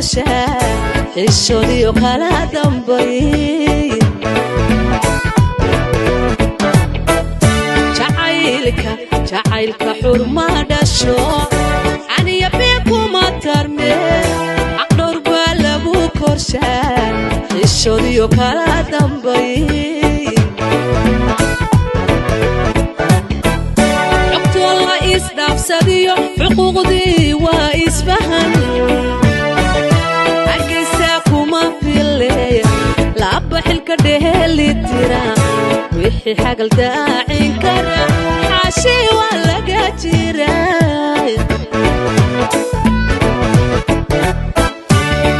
korshaa xishoodiyo kala dambayn jacaylka xurma dhasho aniya beekuma tarme aqdhowr baa lagu korshaa xishoodiyo kala dambayn xogtoo la isdhaafsadiyo xuquuqdii waa isfahan hargeysaa kuma file laabba xilka dheeli tira wixii xagal daacin kara xaashii waa laga jira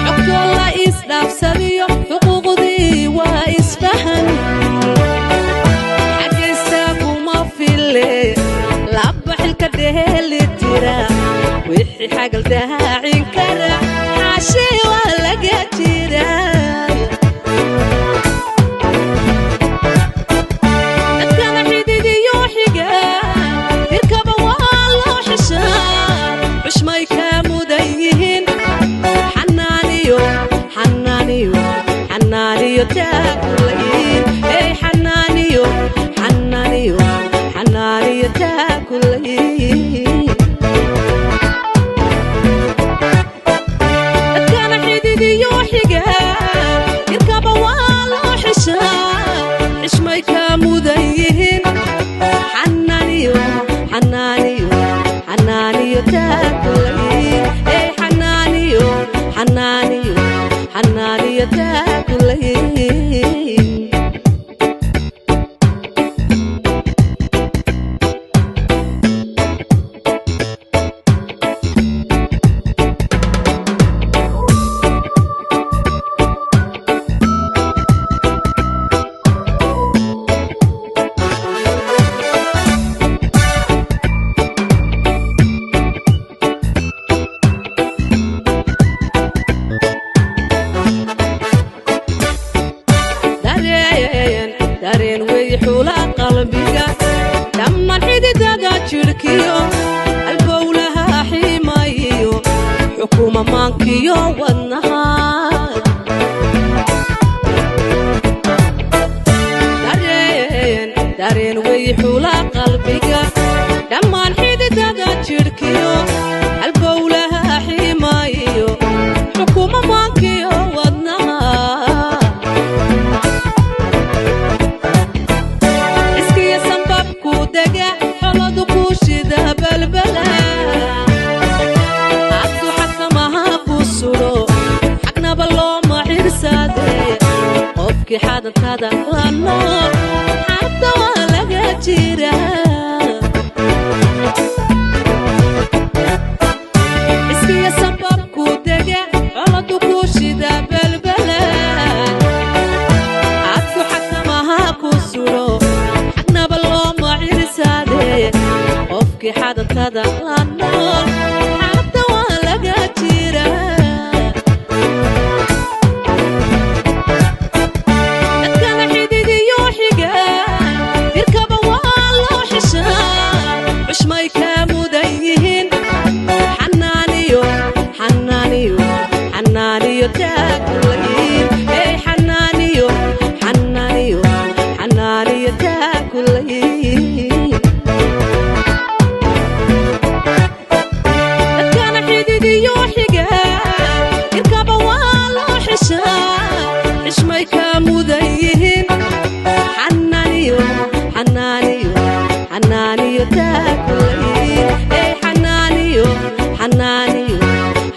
xogtoo la isdhaafsadiyo xuquuqdii waa isfahan hargeysaa kuma file laabba xilka dheeli tira wixii xagal daacin kara xaashii waa laga jira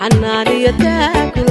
حنانية تاكل